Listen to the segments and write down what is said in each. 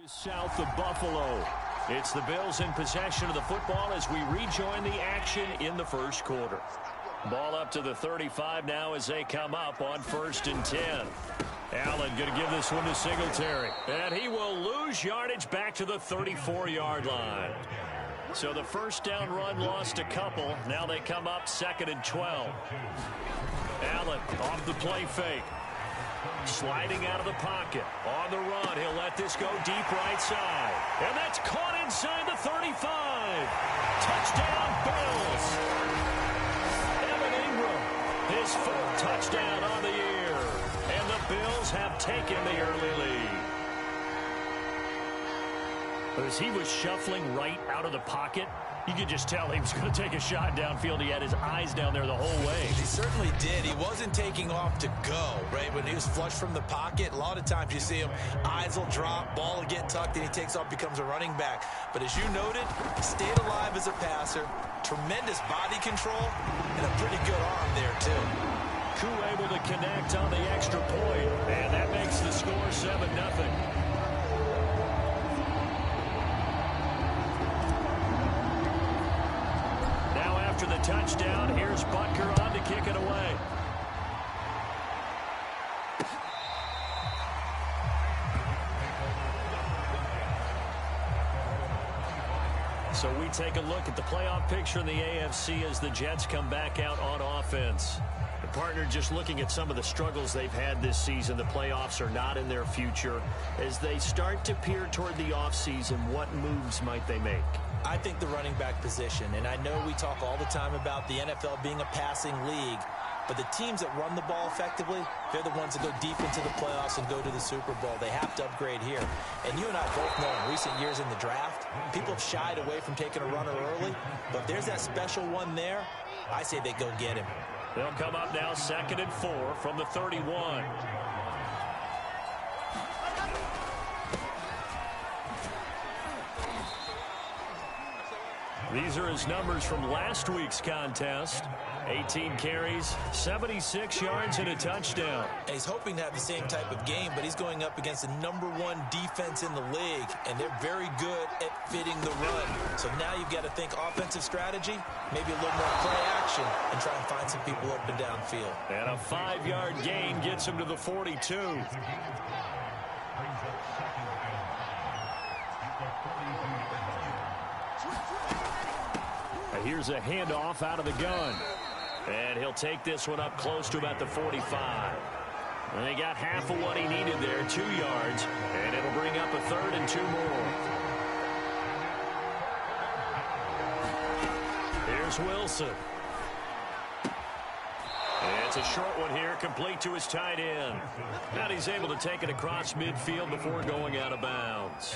South of Buffalo. It's the Bills in possession of the football as we rejoin the action in the first quarter. Ball up to the 35 now as they come up on 1st and 10. Allen going to give this one to Singletary. And he will lose yardage back to the 34-yard line. So the first down run lost a couple. Now they come up 2nd and 12. Allen off the play fake. Sliding out of the pocket. On the run, he'll let this go deep right side. And that's caught inside the 35. Touchdown, Bills. Evan Ingram, his 4th touchdown on the year. And the Bills have taken the early lead. As he was shuffling right out of the pocket, you could just tell he was going to take a shot downfield. He had his eyes down there the whole way. He certainly did. He wasn't taking off to go, right? When he was flush from the pocket, a lot of times you see him, eyes will drop, ball will get tucked, and he takes off, becomes a running back. But as you noted, he stayed alive as a passer, tremendous body control, and a pretty good arm there, too. Koo able to connect on the extra point, and that makes the score 7-0. After the touchdown, here's Butker on to kick it away. So we take a look at the playoff picture in the AFC as the Jets come back out on offense. The partner, just looking at some of the struggles they've had this season, the playoffs are not in their future. As they start to peer toward the offseason, what moves might they make? I think the running back position, and I know we talk all the time about the NFL being a passing league, but the teams that run the ball effectively, they're the ones that go deep into the playoffs and go to the Super Bowl. They have to upgrade here. And you and I both know in recent years in the draft, people have shied away from taking a runner early, but if there's that special one there, I say they go get him. They'll come up now 2nd and 4 from the 31. These are his numbers from last week's contest. 18 carries, 76 yards, and a touchdown. And he's hoping to have the same type of game, but he's going up against the #1 defense in the league, and they're very good at fitting the run. So now you've got to think offensive strategy, maybe a little more play action, and try and find some people open downfield. And a 5-yard gain gets him to the 42. Here's a handoff out of the gun. And he'll take this one up close to about the 45. And he got half of what he needed there, 2 yards. And it'll bring up a 3rd and 2 more. Here's Wilson. And it's a short one here, complete to his tight end. And he's able to take it across midfield before going out of bounds.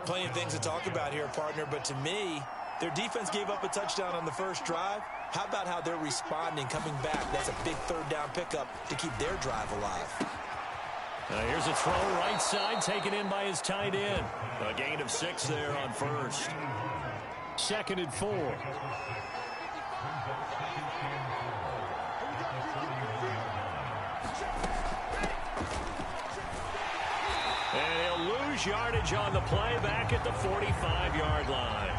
Plenty of things to talk about here, partner, but to me, their defense gave up a touchdown on the first drive. How about how they're responding, coming back? That's a big 3rd down pickup to keep their drive alive. Here's a throw right side, taken in by his tight end. A gain of 6 there on 1st. 2nd and 4. And he'll lose yardage on the play back at the 45-yard line.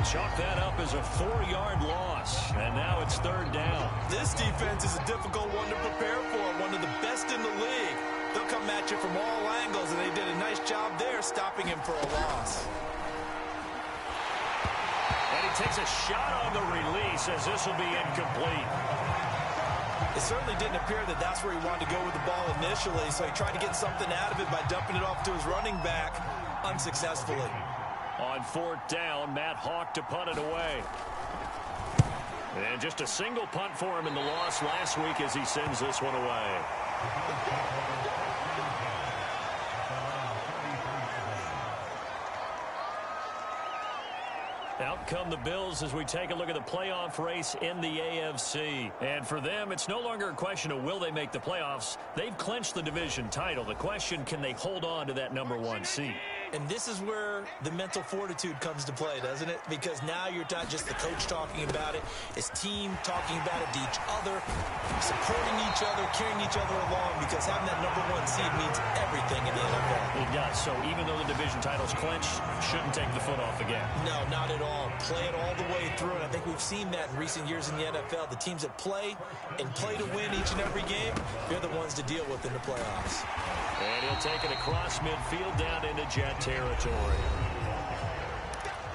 Chalk that up as a 4-yard loss, and now it's 3rd down. This defense is a difficult one to prepare for, one of the best in the league. They'll come at you from all angles, and they did a nice job there stopping him for a loss. And he takes a shot on the release as this will be incomplete. It certainly didn't appear that that's where he wanted to go with the ball initially, so he tried to get something out of it by dumping it off to his running back unsuccessfully. On 4th down, Matt Hawk to punt it away. And just a single punt for him in the loss last week as he sends this one away. Out come the Bills as we take a look at the playoff race in the AFC. And for them, it's no longer a question of will they make the playoffs. They've clinched the division title. The question, can they hold on to that #1 seed? And this is where the mental fortitude comes to play, doesn't it? Because now you're not just the coach talking about it. It's team talking about it to each other, supporting each other, carrying each other along, because having that #1 seed means everything in the NFL. It does. So even though the division title's clinched, shouldn't take the foot off again. No, not at all. Play it all the way through, and I think we've seen that in recent years in the NFL. The teams that play and play to win each and every game, they're the ones to deal with in the playoffs. And he'll take it across midfield down into Jet territory.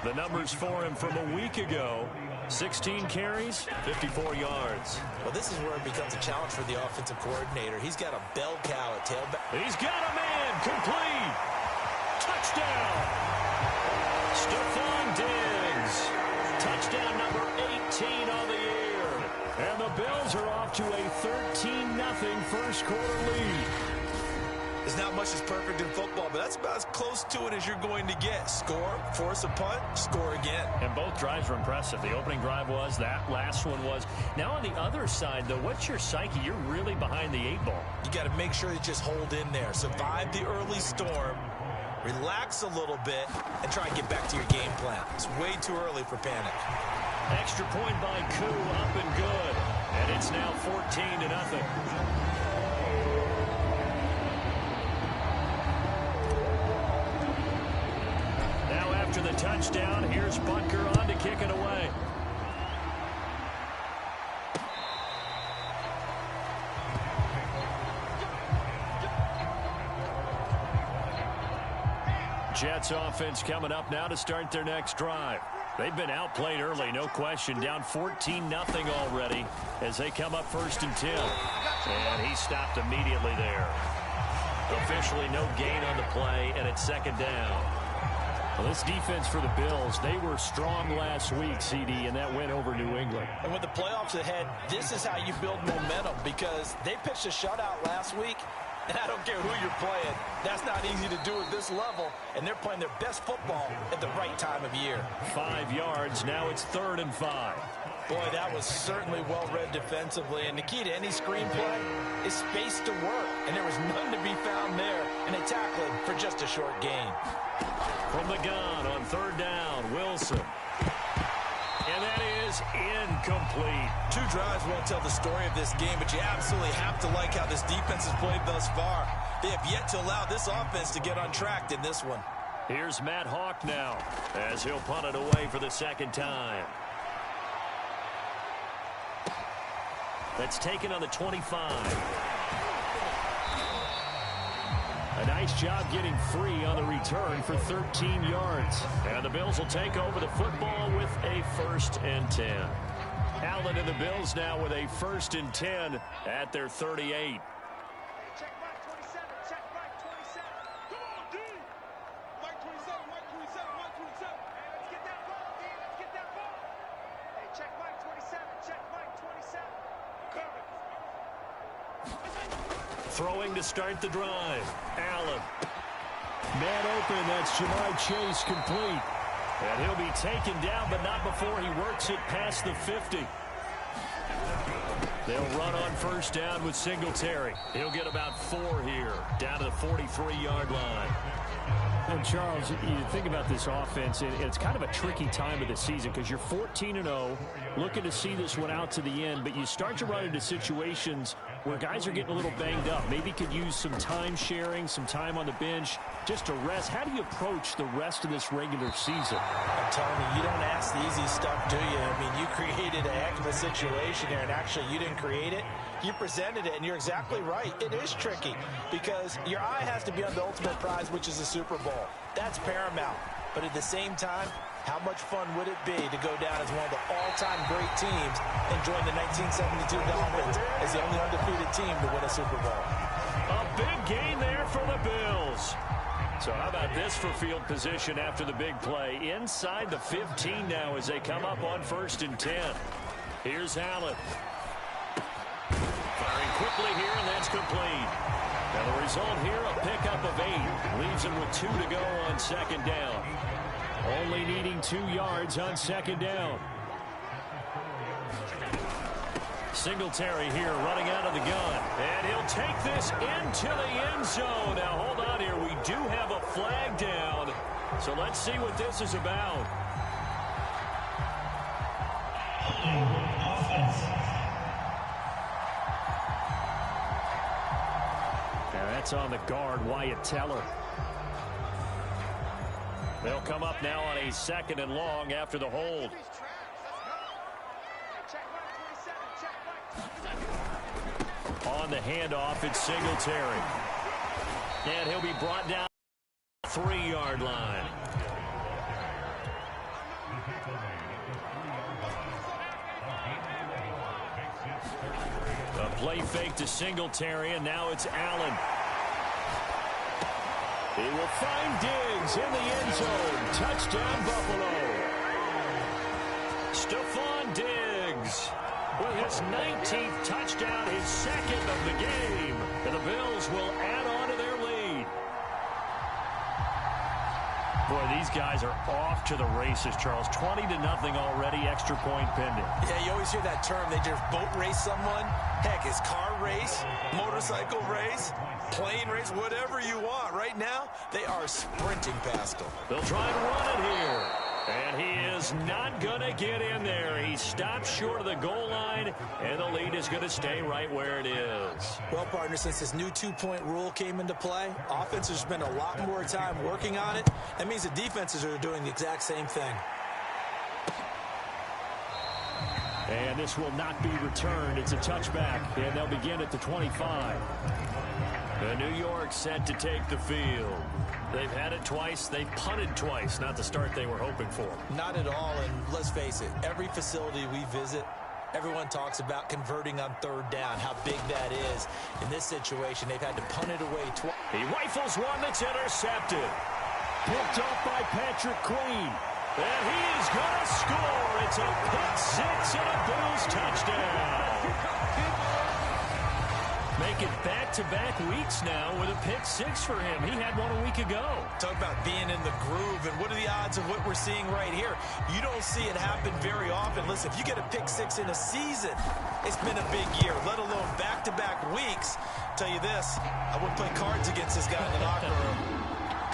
The numbers for him from a week ago: 16 carries, 54 yards. Well, this is where it becomes a challenge for the offensive coordinator. He's got a bell cow at tailback. He's got a man. Complete. Touchdown. Stephon Diggs. Touchdown number 18 on the year. And the Bills are off to a 13-0 first quarter lead. There's not much that's perfect in football, but that's about as close to it as you're going to get. Score, force a punt, score again. And both drives were impressive. The opening drive was, that last one was. Now on the other side, though, what's your psyche? You're really behind the 8-ball. You got to make sure you just hold in there. Survive the early storm, relax a little bit, and try and get back to your game plan. It's way too early for panic. Extra point by Koo, up and good. And it's now 14-0. After the touchdown, here's Butker on to kick it away. Jets offense coming up now to start their next drive. They've been outplayed early, no question. Down 14-0 already as they come up 1st and 10. And he stopped immediately there. Officially no gain on the play, and it's 2nd down. Well, this defense for the Bills, they were strong last week, CD, and that went over New England. And with the playoffs ahead, this is how you build momentum, because they pitched a shutout last week, and I don't care who you're playing. That's not easy to do at this level, and they're playing their best football at the right time of year. 5 yards. Now it's 3rd and 5. Boy, that was certainly well-read defensively, and the key to any screenplay is space to work, and there was none to be found there, and they tackled him for just a short gain. From the gun on 3rd down, Wilson. And that is incomplete. 2 drives won't tell the story of this game, but you absolutely have to like how this defense has played thus far. They have yet to allow this offense to get on track in this one. Here's Matt Hawk now as he'll punt it away for the 2nd time. That's taken on the 25. A nice job getting free on the return for 13 yards. And the Bills will take over the football with a 1st and 10. Allen and the Bills now with a 1st and 10 at their 38. Check Mike 27, check Mike 27. Come on, D! Mike 27, Mike 27, Mike 27. Hey, let's get that ball, D, let's get that ball. Hey, check Mike 27, check Mike 27. Coming. Throwing to start the drive. Allen. Man open, that's Jamar Chase, complete. And he'll be taken down, but not before he works it past the 50. They'll run on 1st down with Singletary. He'll get about 4 here, down to the 43-yard line. And Charles, you think about this offense, and it's kind of a tricky time of the season because you're 14-0, looking to see this one out to the end, but you start to run into situations where guys are getting a little banged up. Maybe could use some time sharing, some time on the bench, just to rest. How do you approach the rest of this regular season? I'm telling you, you don't ask the easy stuff, do you? I mean, you created a heck of a situation here, and actually you didn't create it. You presented it, and you're exactly right. It is tricky because your eye has to be on the ultimate prize, which is the Super Bowl. That's paramount. But at the same time, how much fun would it be to go down as one of the all-time great teams and join the 1972 Dolphins as the only undefeated team to win a Super Bowl? A big gain there for the Bills. So how about this for field position after the big play? Inside the 15 now as they come up on 1st and 10. Here's Allen. Firing quickly here, and that's complete. Now the result here, a pickup of 8. Leaves him with 2 to go on 2nd down. Only needing 2 yards on 2nd down. Singletary here running out of the gun. And he'll take this into the end zone. Now, hold on here. We do have a flag down. So let's see what this is about. That's on the guard, Wyatt Teller. They'll come up now on a 2nd and long after the hold. On the handoff, it's Singletary. And he'll be brought down 3-yard line. A play fake to Singletary, and now it's Allen. He will find Diggs in the end zone. Touchdown, Buffalo. Stephon Diggs with his 19th touchdown, his 2nd of the game. And the Bills will add on to their lead. Boy, these guys are off to the races, Charles. 20-0 already, extra point pending. Yeah, you always hear that term. They just boat race someone. Heck, it's car race, motorcycle race, plane race, whatever you want. Right now, they are sprinting past them. They'll try and run it here. And he is not going to get in there. He stops short of the goal line, and the lead is going to stay right where it is. Well, partner, since this new 2-point rule came into play, offenses spend a lot more time working on it. That means the defenses are doing the exact same thing. And this will not be returned. It's a touchback, and they'll begin at the 25. The New York set to take the field. They've had it twice. They've punted twice. Not the start they were hoping for. Not at all, and let's face it, every facility we visit, everyone talks about converting on 3rd down, how big that is. In this situation, they've had to punt it away twice. He rifles one that's intercepted. Picked off by Patrick Queen. And he is going to score. It's a pick-6 and a Bills touchdown. Make it back-to-back weeks now with a pick-6 for him. He had one a week ago. Talk about being in the groove, and what are the odds of what we're seeing right here? You don't see it happen very often. Listen, if you get a pick-6 in a season, it's been a big year, let alone back-to-back weeks. Tell you this, I wouldn't play cards against this guy in the locker room.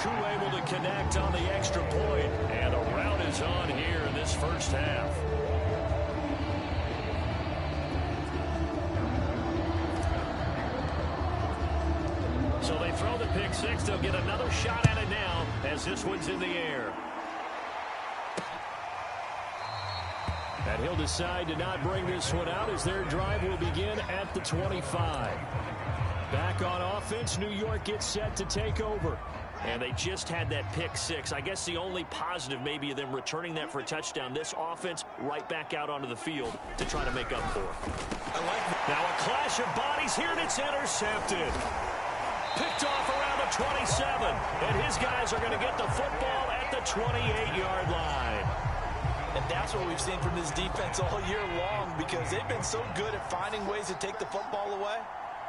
Koo able to connect on the extra point, and a rout is on here in this first half. So they throw the pick-6. They'll get another shot at it now as this one's in the air. And he'll decide to not bring this one out as their drive will begin at the 25. Back on offense, New York gets set to take over. And they just had that pick-6. I guess the only positive maybe of them returning that for a touchdown. This offense right back out onto the field to try to make up for it. I like that. Now a clash of bodies here, and it's intercepted. Picked off around the 27. And his guys are going to get the football at the 28-yard line. And that's what we've seen from this defense all year long, because they've been so good at finding ways to take the football away.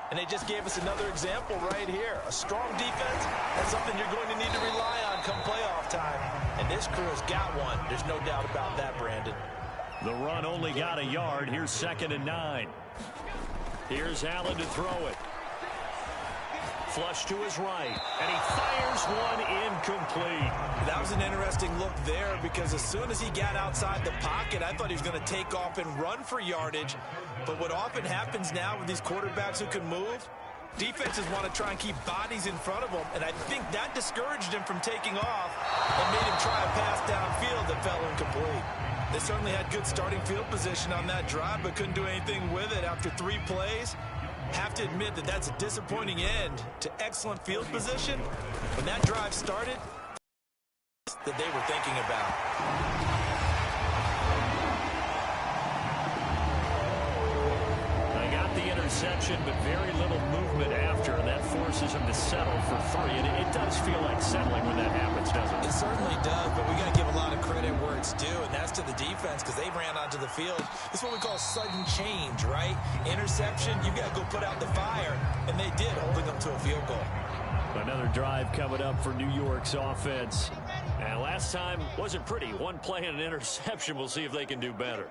And they just gave us another example right here. A strong defense, that's something you're going to need to rely on come playoff time. And this crew has got one. There's no doubt about that, Brandon. The run only got a yard. Here's 2nd and 9. Here's Allen to throw it. Flush to his right, and he fires one incomplete. That was an interesting look there, because as soon as he got outside the pocket, I thought he was going to take off and run for yardage. But what often happens now with these quarterbacks who can move, defenses want to try and keep bodies in front of them, and I think that discouraged him from taking off and made him try a pass downfield that fell incomplete. They certainly had good starting field position on that drive, but couldn't do anything with it after 3 plays. Have to admit that that's a disappointing end to excellent field position. When that drive started, that they were thinking about. They got the interception, but very little movement after, and that forces him to settle for 3. And it does feel like settling when that happens, doesn't it? It certainly does, but we got to give a lot of credit where it's due, and that's to the defense, because they ran onto the field. It's what we call sudden change, right? Interception, you got to go put out the fire, and they did, holding them to a field goal. Another drive coming up for New York's offense. And last time wasn't pretty. 1 play and an interception. We'll see if they can do better.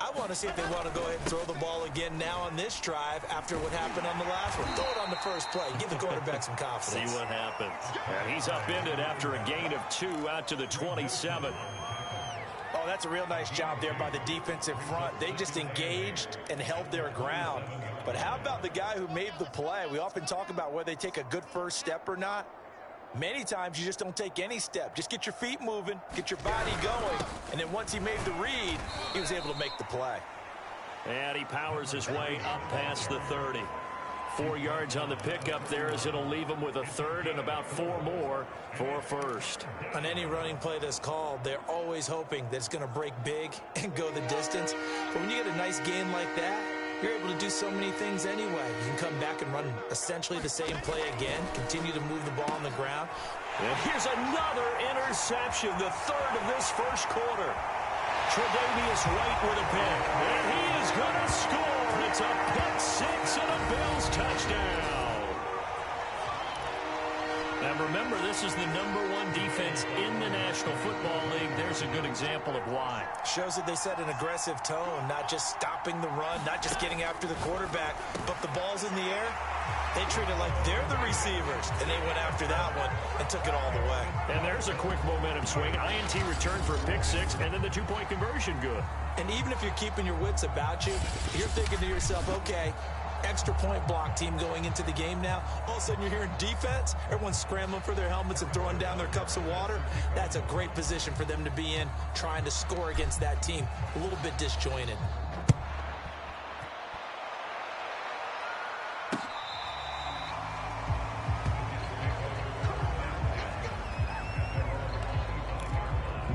I want to see if they want to go ahead and throw the ball again now on this drive after what happened on the last one. Throw it on the first play. Give the quarterback some confidence. See what happens. And he's upended after a gain of 2 out to the 27. Oh, that's a real nice job there by the defensive front. They just engaged and held their ground. But how about the guy who made the play? We often talk about whether they take a good first step or not. Many times you just don't take any step. Just get your feet moving, get your body going, and then once he made the read, he was able to make the play. And he powers his way up past the 30. 4 yards on the pickup there as it'll leave him with a third and about 4 more for first. On any running play that's called, they're always hoping that it's going to break big and go the distance. But when you get a nice gain like that, you're able to do so many things anyway. You can come back and run essentially the same play again, continue to move the ball on the ground. And here's another interception, the third of this first quarter. Tre'Davious White with a pick, and he is going to score. It's a pick 6 and a Bills touchdown. And remember, this is the #1 defense in the National Football League. There's a good example of why. Shows that they set an aggressive tone, not just stopping the run, not just getting after the quarterback, but the ball's in the air. They treat it like they're the receivers, and they went after that one and took it all the way. And there's a quick momentum swing. INT return for a pick 6, and then the 2-point conversion good. And even if you're keeping your wits about you, you're thinking to yourself, okay, extra point block team going into the game now. All of a sudden you're hearing defense. Everyone's scrambling for their helmets and throwing down their cups of water. That's a great position for them to be in, trying to score against that team. A little bit disjointed.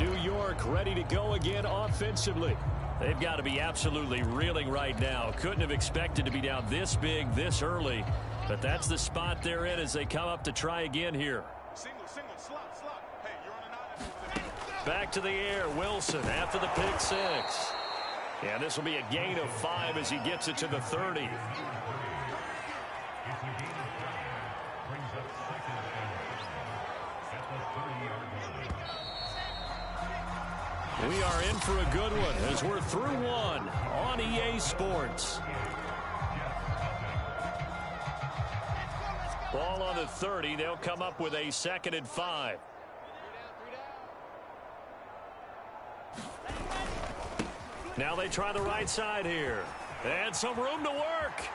New York ready to go again offensively. They've got to be absolutely reeling right now. Couldn't have expected to be down this big, this early. But that's the spot they're in as they come up to try again here. Single, slot. Hey, you're on an island. Back to the air, Wilson after the pick 6. And this will be a gain of 5 as he gets it to the 30. We are in for a good one as we're through one on EA Sports. Ball on the 30. They'll come up with a 2nd and 5. Now they try the right side here. And some room to work.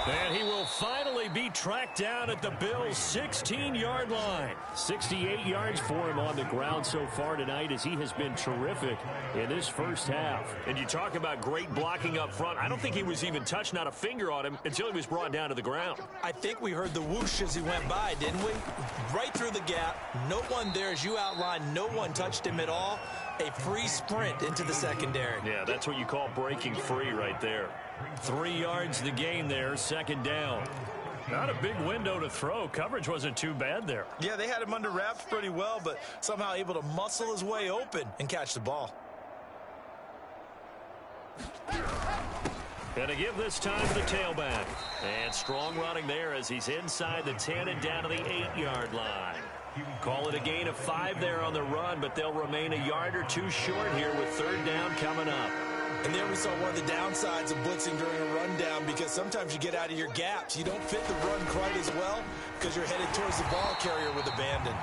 And he will finally be tracked down at the Bills' 16-yard line. 68 yards for him on the ground so far tonight as he has been terrific in this first half. And you talk about great blocking up front. I don't think he was even touched, not a finger on him, until he was brought down to the ground. I think we heard the whoosh as he went by, didn't we? Right through the gap. No one there, as you outlined. No one touched him at all. A free sprint into the secondary. Yeah, that's what you call breaking free right there. 3 yards the gain there, 2nd down. Not a big window to throw. Coverage wasn't too bad there. Yeah, they had him under wraps pretty well, but somehow able to muscle his way open and catch the ball. Going to give this time to the tailback. And strong running there as he's inside the 10 and down to the 8-yard line. Call it a gain of 5 there on the run, but they'll remain a yard or 2 short here with 3rd down coming up. And there we saw one of the downsides of blitzing during a rundown, because sometimes you get out of your gaps. You don't fit the run quite as well because you're headed towards the ball carrier with abandon.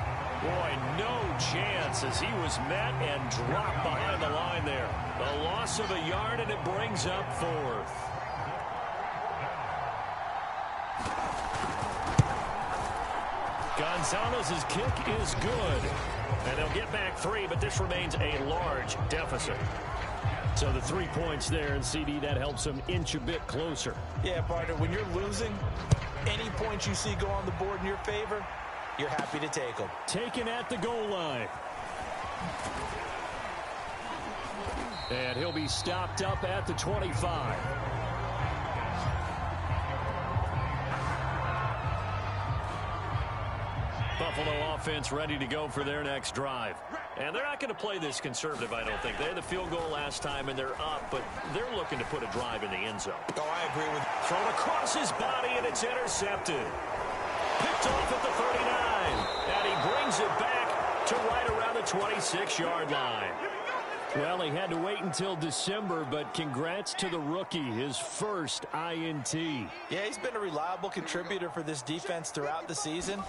Boy, no chance as he was met and dropped behind the line there. A loss of a yard, and it brings up 4th. Gonzalez's kick is good. And they'll get back 3, but this remains a large deficit. So the 3 points there, and CD, that helps them inch a bit closer. Yeah, partner, when you're losing, any points you see go on the board in your favor, you're happy to take them. Taken at the goal line. And he'll be stopped up at the 25. Buffalo offense ready to go for their next drive. And they're not going to play this conservative, I don't think. They had the field goal last time, and they're up, but they're looking to put a drive in the end zone. Oh, I agree with you. Thrown across his body, and it's intercepted. Picked off at the 39. And he brings it back to right around the 26-yard line. Well, he had to wait until December, but congrats to the rookie, his first INT. Yeah, he's been a reliable contributor for this defense throughout the season.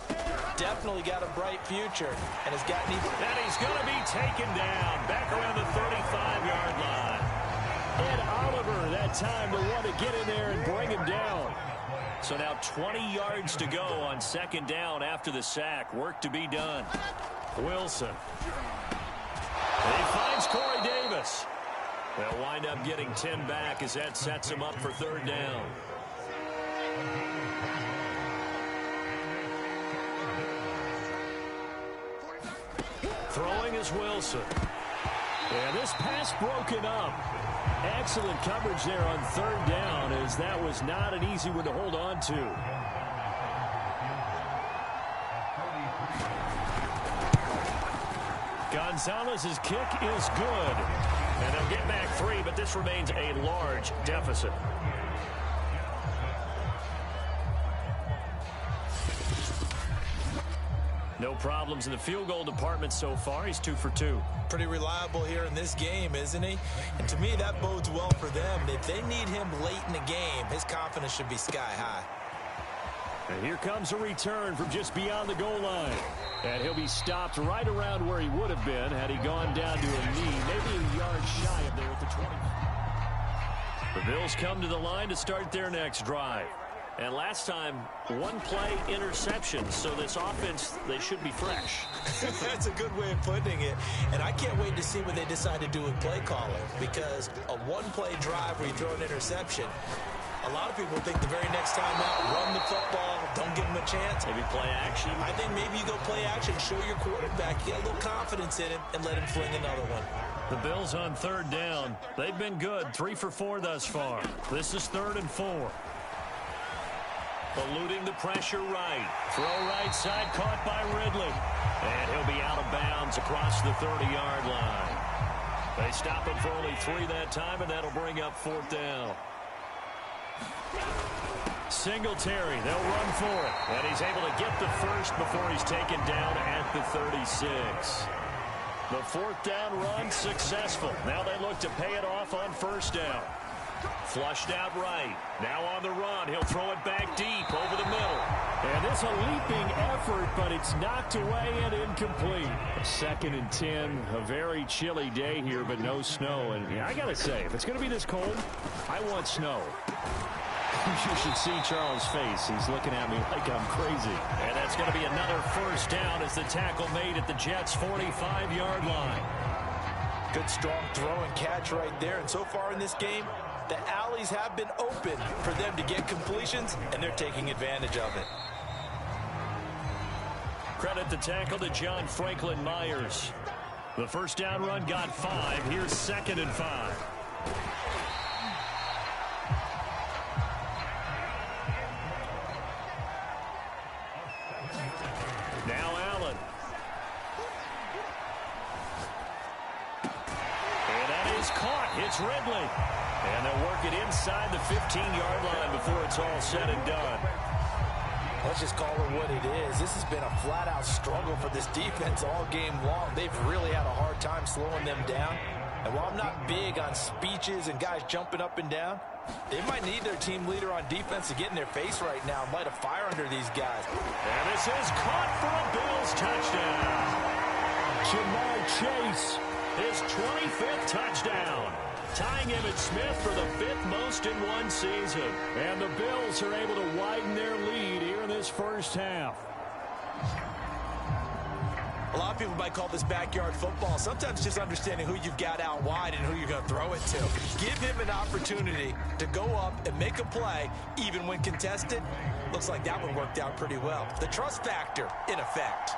Definitely got a bright future, and has gotten even... And he's going to be taken down back around the 35-yard line. Ed Oliver that time to want to get in there and bring him down. So now 20 yards to go on second down after the sack. Work to be done. Wilson. He finds Corey Davis. They'll wind up getting 10 back as that sets him up for third down. Throwing is Wilson. And this pass broken up. Excellent coverage there on third down, as that was not an easy one to hold on to. Gonzalez's kick is good. And they'll get back 3, but this remains a large deficit. No problems in the field goal department so far. He's 2 for 2. Pretty reliable here in this game, isn't he? And to me, that bodes well for them. If they need him late in the game, his confidence should be sky high. And here comes a return from just beyond the goal line. And he'll be stopped right around where he would have been had he gone down to a knee, maybe a yard shy of there at the 20. The Bills come to the line to start their next drive. And last time, one play interception. So this offense, they should be fresh. That's a good way of putting it. And I can't wait to see what they decide to do with play calling. Because a one-play drive where you throw an interception, a lot of people think the very next time out, run the football, don't give him a chance. Maybe play action. I think maybe you go play action, show your quarterback, get a little confidence in him, and let him fling another one. The Bills on third down. They've been good, 3 for 4 thus far. This is 3rd and 4. Eluding the pressure right. Throw right side, caught by Ridley. And he'll be out of bounds across the 30-yard line. They stop him for only 3 that time, and that'll bring up 4th down. Singletary, they'll run for it. And he's able to get the first before he's taken down at the 36. The 4th down run successful. Now they look to pay it off on 1st down. Flushed out right. Now on the run. He'll throw it back deep over the middle. And it's a leaping effort, but it's knocked away and incomplete. 2nd and 10. A very chilly day here, but no snow. And I got to say, if it's going to be this cold, I want snow. You should see Charles' face. He's looking at me like I'm crazy. And that's going to be another 1st down as the tackle made at the Jets' 45-yard line. Good, strong throw and catch right there. And so far in this game, the alleys have been open for them to get completions, and they're taking advantage of it. Credit the tackle to John Franklin Myers. The 1st down run got 5. Here's 2nd and 5. Now Allen. And that is caught. It's Ridley. And they'll work it inside the 15-yard line before it's all said and done. Let's just call it what it is. This has been a flat-out struggle for this defense all game long. They've really had a hard time slowing them down. And while I'm not big on speeches and guys jumping up and down, they might need their team leader on defense to get in their face right now and light a fire under these guys. And this is caught for a Bills touchdown. Jamar Chase, his 25th touchdown. Tying Emmitt Smith for the 5th most in one season. And the Bills are able to widen their lead here in this first half. A lot of people might call this backyard football. Sometimes just understanding who you've got out wide and who you're going to throw it to. Give him an opportunity to go up and make a play, even when contested. Looks like that one worked out pretty well. The trust factor in effect.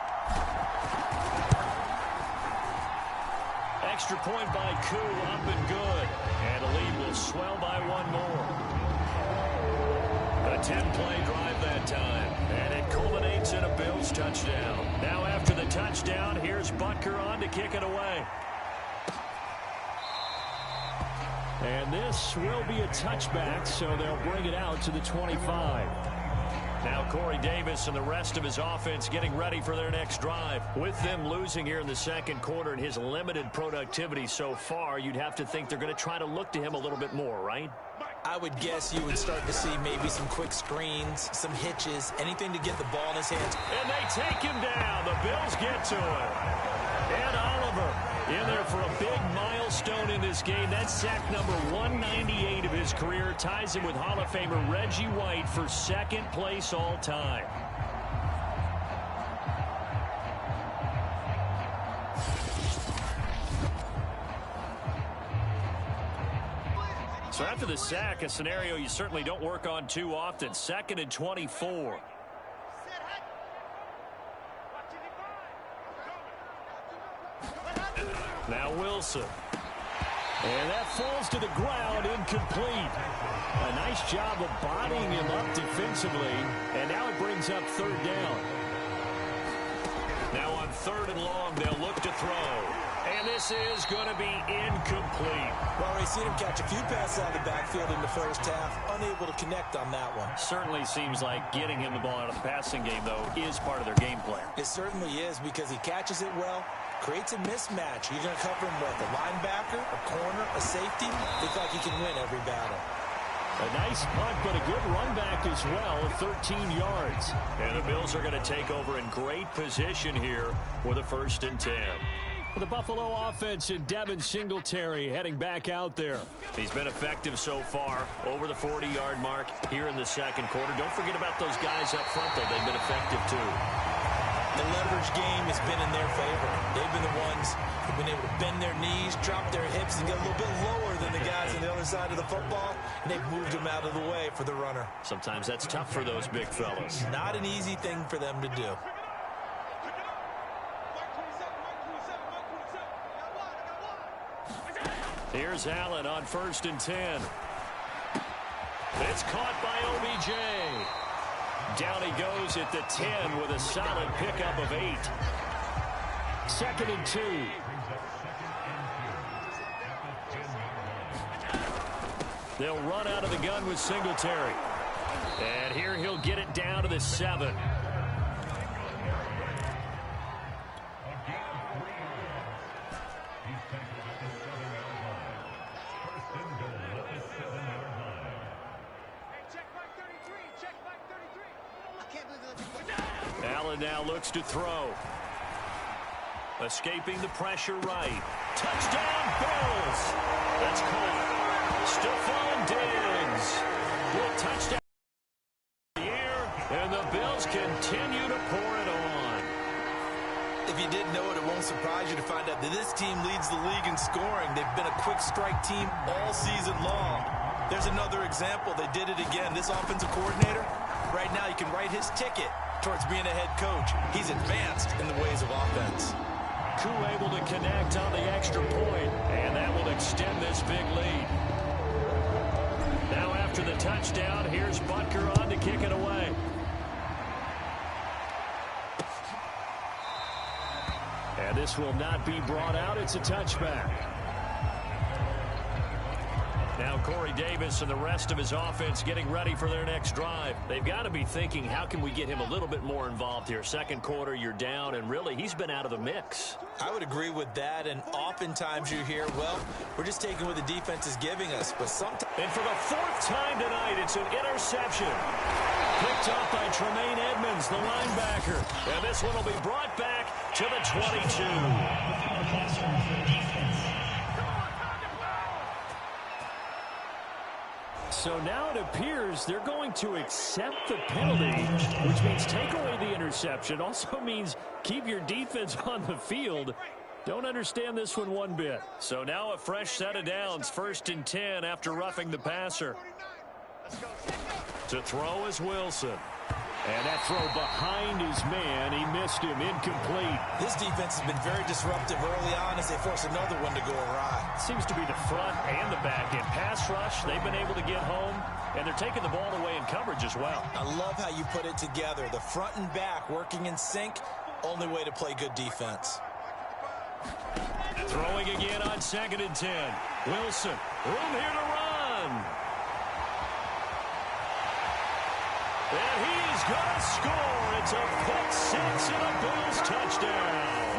Extra point by Koo, up and good. And the lead will swell by 1 more. A 10-play drive that time. And it culminates in a Bills touchdown. Now after the touchdown, here's Butker on to kick it away. And this will be a touchback, so they'll bring it out to the 25. Now Corey Davis and the rest of his offense getting ready for their next drive. With them losing here in the second quarter and his limited productivity so far, you'd have to think they're going to try to look to him a little bit more, right? I would guess you would start to see maybe some quick screens, some hitches, anything to get the ball in his hands. And they take him down. The Bills get to him. And Oliver in there for a big milestone in this game. That's sack number 198 of his career. Ties him with Hall of Famer Reggie White for second place all time. So after the sack, a scenario you certainly don't work on too often. 2nd and 24. Now Wilson. And that falls to the ground, incomplete. A nice job of bodying him up defensively. And now it brings up 3rd down. Now on 3rd and long, they'll look to throw. And this is going to be incomplete. Well, we've seen him catch a few passes out of the backfield in the first half. Unable to connect on that one. Certainly seems like getting him the ball out of the passing game, though, is part of their game plan. It certainly is because he catches it well, creates a mismatch. You're going to cover him with a linebacker, a corner, a safety. Look like he can win every battle. A nice punt, but a good run back as well, 13 yards. And the Bills are going to take over in great position here with a 1st and 10. The Buffalo offense and Devin Singletary heading back out there. He's been effective so far, over the 40-yard mark here in the second quarter. Don't forget about those guys up front, though. They've been effective, too. The leverage game has been in their favor. They've been the ones who've been able to bend their knees, drop their hips, and get a little bit lower than the guys on the other side of the football, and they've moved them out of the way for the runner. Sometimes that's tough for those big fellas. Not an easy thing for them to do. Here's Allen on 1st and 10. It's caught by OBJ. Down he goes at the 10 with a solid pickup of 8. 2nd and 2. They'll run out of the gun with Singletary. And here he'll get it down to the 7. Allen now looks to throw. Escaping the pressure right. Touchdown, Bills. That's caught. Stephon Diggs with touchdown here, and the Bills continue to pour it on. If you didn't know it, it won't surprise you to find out that this team leads the league in scoring. They've been a quick strike team all season long. There's another example. They did it again. This offensive coordinator, right now you can write his ticket towards being a head coach. He's advanced in the ways of offense. Koo able to connect on the extra point, and that will extend this big lead. Now after the touchdown, here's Butker on to kick it away. And this will not be brought out. It's a touchback. Now Corey Davis and the rest of his offense getting ready for their next drive. They've got to be thinking, how can we get him a little bit more involved here? Second quarter, you're down, and really, he's been out of the mix. I would agree with that, and oftentimes you hear, well, we're just taking what the defense is giving us. But sometimes. And for the 4th time tonight, it's an interception. Picked up by Tremaine Edmonds, the linebacker. And this one will be brought back to the 22. So now it appears they're going to accept the penalty, which means take away the interception. Also means keep your defense on the field. Don't understand this one bit. So now a fresh set of downs, 1st and 10 after roughing the passer. To throw is Wilson. And that throw behind his man. He missed him. Incomplete. This defense has been very disruptive early on as they force another one to go awry. Seems to be the front and the back end. Pass rush, they've been able to get home, and they're taking the ball away in coverage as well. I love how you put it together. The front and back working in sync. Only way to play good defense. Throwing again on 2nd and 10. Wilson, room here to run. And he He's going to score. It's a pick six and a Bills touchdown.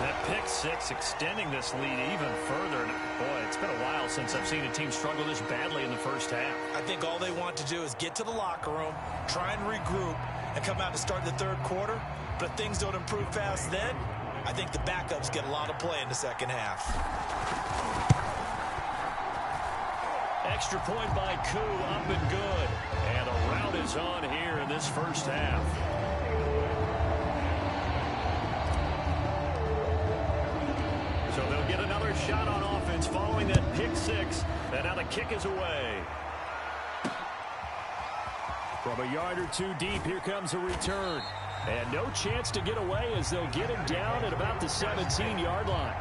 That pick six extending this lead even further. Boy, it's been a while since I've seen a team struggle this badly in the first half. I think all they want to do is get to the locker room, try and regroup, and come out to start the third quarter. But if things don't improve fast then, I think the backups get a lot of play in the second half. Extra point by Koo, up and good. And a rout is on here in this first half. So they'll get another shot on offense following that pick six. And now the kick is away. From a yard or two deep, here comes a return. And no chance to get away as they'll get him down at about the 17-yard line.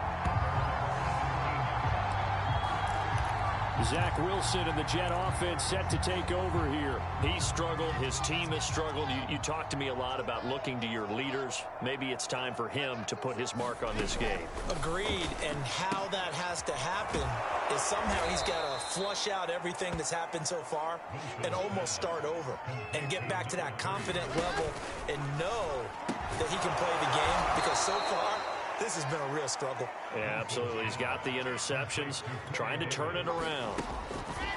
Zach Wilson and the Jet offense set to take over here. He struggled. His team has struggled. You talked to me a lot about looking to your leaders. Maybe it's time for him to put his mark on this game. Agreed. And how that has to happen is somehow he's got to flush out everything that's happened so far and almost start over and get back to that confident level and know that he can play the game, because so far this has been a real struggle. Yeah, absolutely. He's got the interceptions, trying to turn it around.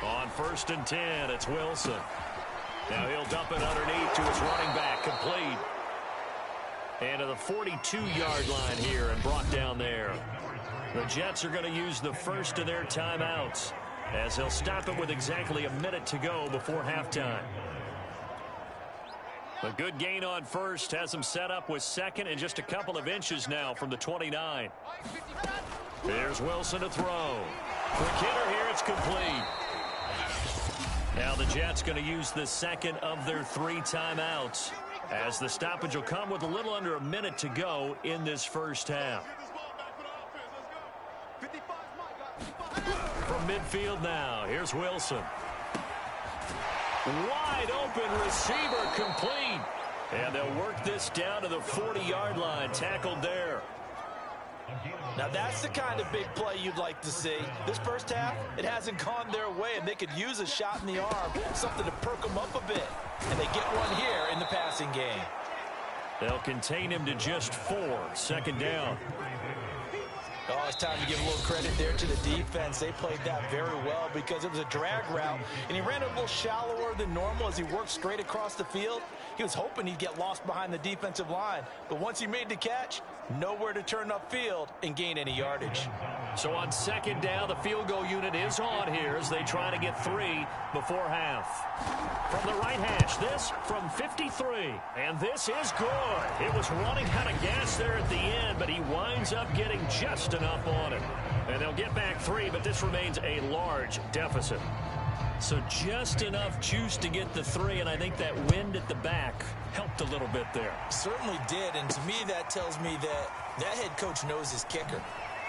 On 1st and 10, it's Wilson. Now he'll dump it underneath to his running back, complete. And to the 42-yard line here and brought down there. The Jets are going to use the first of their timeouts as they'll stop it with exactly a minute to go before halftime. A good gain on first has him set up with second and just a couple of inches now from the 29. Here's Wilson to throw. Quick hitter here, it's complete. Now the Jets going to use the second of their 3 timeouts as the stoppage will come with a little under a minute to go in this first half. From midfield now, here's Wilson. Wide open receiver, complete. And they'll work this down to the 40-yard line, tackled there. Now that's the kind of big play you'd like to see. This first half, it hasn't gone their way, and they could use a shot in the arm, something to perk them up a bit. And they get one here in the passing game. They'll contain him to just 4, 2nd down. Oh, it's time to give a little credit there to the defense. They played that very well because it was a drag route, and he ran a little shallower than normal as he worked straight across the field. He was hoping he'd get lost behind the defensive line, but once he made the catch, nowhere to turn upfield and gain any yardage. So on 2nd down, the field goal unit is on here as they try to get 3 before half. From the right hash, this from 53. And this is good. It was running out of gas there at the end, but he winds up getting just enough on it. And they'll get back 3, but this remains a large deficit. So just enough juice to get the 3, and I think that wind at the back helped a little bit there. Certainly did, and to me that tells me that head coach knows his kicker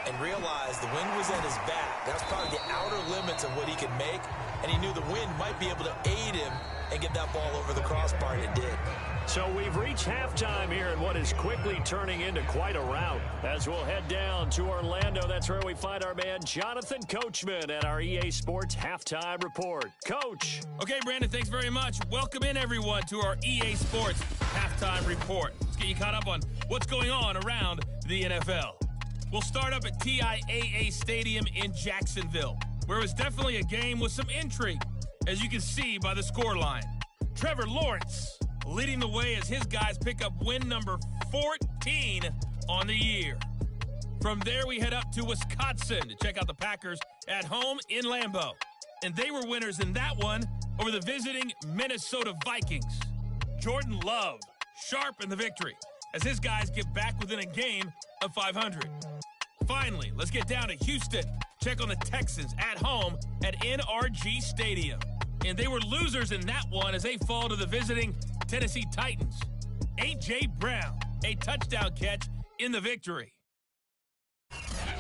and realized the wind was at his back. That's probably the outer limits of what he could make, and he knew the wind might be able to aid him and get that ball over the crossbar, and it did. So we've reached halftime here in what is quickly turning into quite a rout. As we'll head down to Orlando, that's where we find our man Jonathan Coachman at our EA Sports Halftime Report. Coach. Okay, Brandon, thanks very much. Welcome in, everyone, to our EA Sports Halftime Report. Let's get you caught up on what's going on around the NFL. We'll start up at TIAA Stadium in Jacksonville, where it was definitely a game with some intrigue, as you can see by the scoreline. Trevor Lawrence leading the way as his guys pick up win number 14 on the year. From there, we head up to Wisconsin to check out the Packers at home in Lambeau. And they were winners in that one over the visiting Minnesota Vikings. Jordan Love sharp in the victory as his guys get back within a game of 500. Finally, let's get down to Houston. Check on the Texans at home at NRG Stadium. And they were losers in that one as they fall to the visiting Tennessee Titans. A.J. Brown, a touchdown catch in the victory.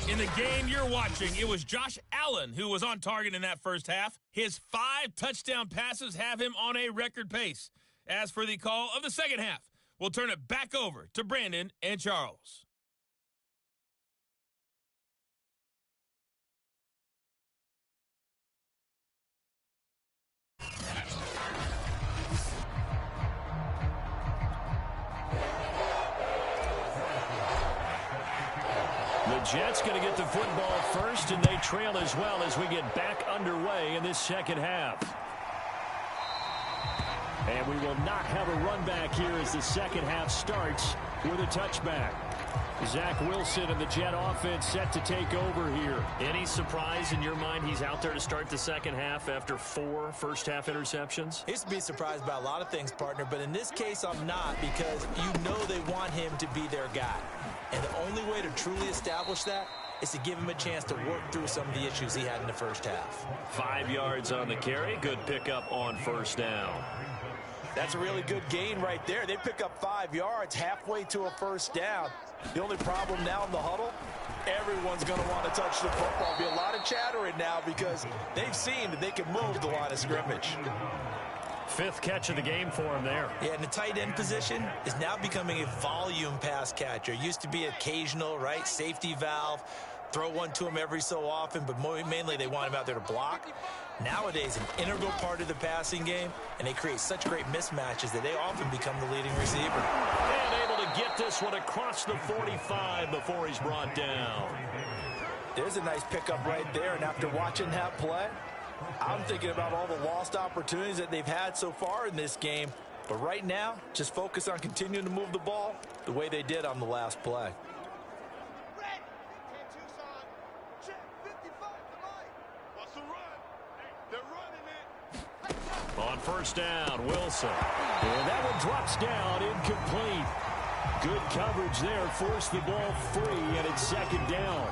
In the game you're watching, it was Josh Allen who was on target in that first half. His 5 touchdown passes have him on a record pace. As for the call of the second half, we'll turn it back over to Brandon and Charles. Jets going to get the football first, and they trail as well as we get back underway in this second half. And we will not have a run back here as the second half starts with a touchback. Zach Wilson and the Jet offense set to take over here. Any surprise in your mind he's out there to start the second half after 4 first-half interceptions? He used to be surprised by a lot of things, partner, but in this case I'm not, because you know they want him to be their guy. And the only way to truly establish that is to give him a chance to work through some of the issues he had in the first half. 5 yards on the carry. Good pickup on first down. That's a really good gain right there. They pick up 5 yards halfway to a first down. The only problem now in the huddle, everyone's going to want to touch the football. Be a lot of chattering now because they've seen that they can move the line of scrimmage. 5th catch of the game for him there. Yeah, and the tight end position is now becoming a volume pass catcher. Used to be occasional, right? Safety valve. Throw one to him every so often, but mainly they want him out there to block. Nowadays, an integral part of the passing game, and they create such great mismatches that they often become the leading receiver. And able to get this one across the 45 before he's brought down. There's a nice pickup right there, and after watching that play, I'm thinking about all the lost opportunities that they've had so far in this game. But right now, just focus on continuing to move the ball the way they did on the last play. On first down, Wilson. And that one drops down, incomplete. Good coverage there, forced the ball free, and it's second down.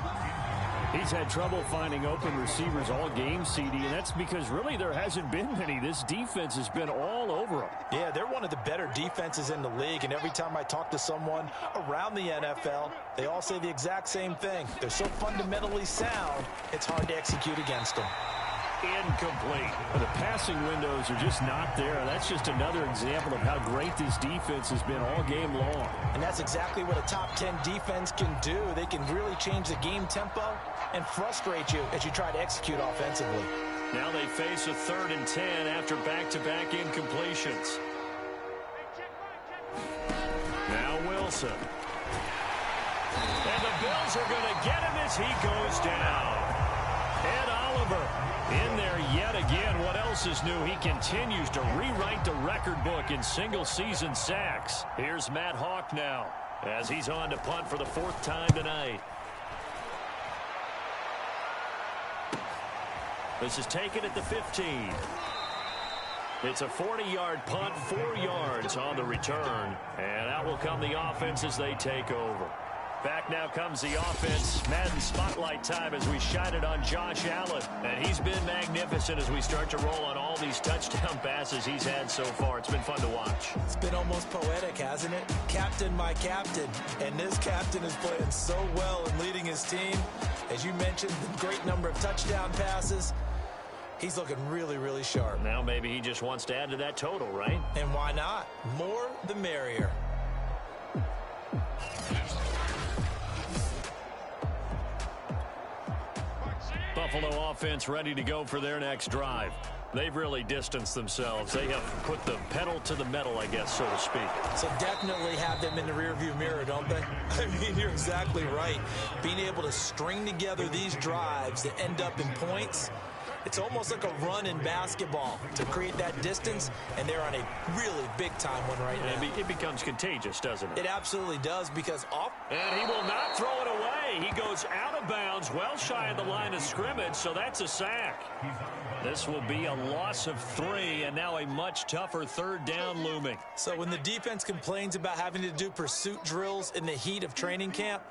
He's had trouble finding open receivers all game, CD, and that's because really there hasn't been many. This defense has been all over him. Yeah, they're one of the better defenses in the league, and every time I talk to someone around the NFL, they all say the exact same thing. They're so fundamentally sound, it's hard to execute against them. Incomplete. The passing windows are just not there. That's just another example of how great this defense has been all game long. And that's exactly what a top 10 defense can do. They can really change the game tempo and frustrate you as you try to execute offensively. Now they face a 3rd and 10 after back-to-back incompletions. Now Wilson. And the Bills are going to get him as he goes down. Ed Oliver in there yet again. What else is new? He continues to rewrite the record book in single-season sacks. Here's Matt Hawk now as he's on to punt for the 4th time tonight. This is taken at the 15. It's a 40-yard punt, 4 yards on the return. And out will come the offense as they take over. Back now comes the offense. Madden spotlight time as we shine it on Josh Allen. And he's been magnificent as we start to roll on all these touchdown passes he's had so far. It's been fun to watch. It's been almost poetic, hasn't it? Captain, my captain. And this captain is playing so well and leading his team. As you mentioned, the great number of touchdown passes. He's looking really, really sharp. Now maybe he just wants to add to that total, right? And why not? More the merrier. Buffalo offense ready to go for their next drive. They've really distanced themselves. They have put the pedal to the metal, I guess, so to speak. So definitely have them in the rearview mirror, don't they? I mean, you're exactly right. Being able to string together these drives that end up in points, it's almost like a run in basketball to create that distance, and they're on a really big-time one right now. It becomes contagious, doesn't it? It absolutely does, because And he will not throw it away. He goes out of bounds, well shy of the line of scrimmage, so that's a sack. This will be a loss of 3, and now a much tougher 3rd down looming. So when the defense complains about having to do pursuit drills in the heat of training camp,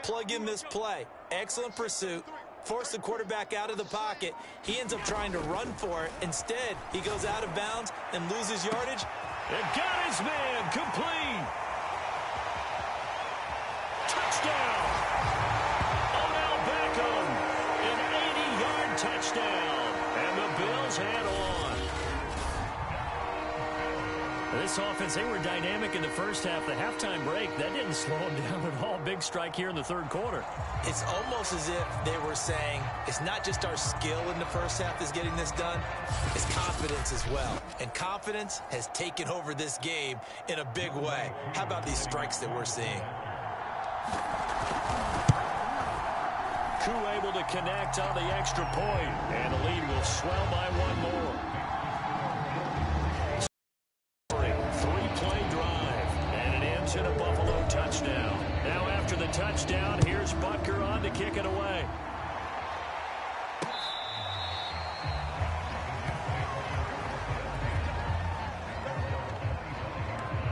plug in this play. Excellent pursuit. Force the quarterback out of the pocket. He ends up trying to run for it. Instead, he goes out of bounds and loses yardage. And got his man complete. Touchdown. Odell Beckham. An 80-yard touchdown. And the Bills head on. This offense, they were dynamic in the first half. The halftime break, that didn't slow them down at all. Big strike here in the 3rd quarter. It's almost as if they were saying, it's not just our skill in the first half that's getting this done, it's confidence as well. And confidence has taken over this game in a big way. How about these strikes that we're seeing? Niko able to connect on the extra point, and the lead will swell by one more. Three-play drive, and it ends in a Buffalo touchdown. Now after the touchdown, here's Butker on to kick it away.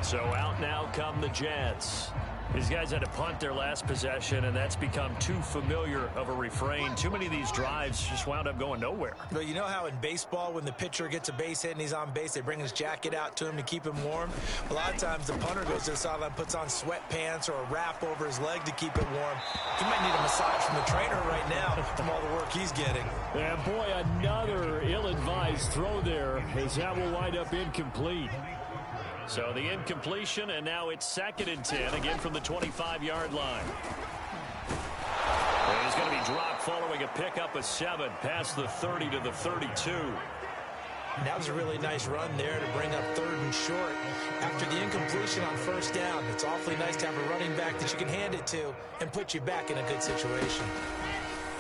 So out now come the Jets. These guys had to punt their last possession, and that's become too familiar of a refrain. Too many of these drives just wound up going nowhere. But you know how in baseball, when the pitcher gets a base hit and he's on base, they bring his jacket out to him to keep him warm? A lot of times the punter goes to the sideline, puts on sweatpants or a wrap over his leg to keep it warm. He might need a massage from the trainer right now from all the work he's getting. And boy, another ill-advised throw there, as that will wind up incomplete. So the incompletion, and now it's 2nd and 10, again from the 25-yard line. And he's going to be dropped following a pickup of 7 past the 30 to the 32. And that was a really nice run there to bring up 3rd and short. After the incompletion on 1st down, it's awfully nice to have a running back that you can hand it to and put you back in a good situation.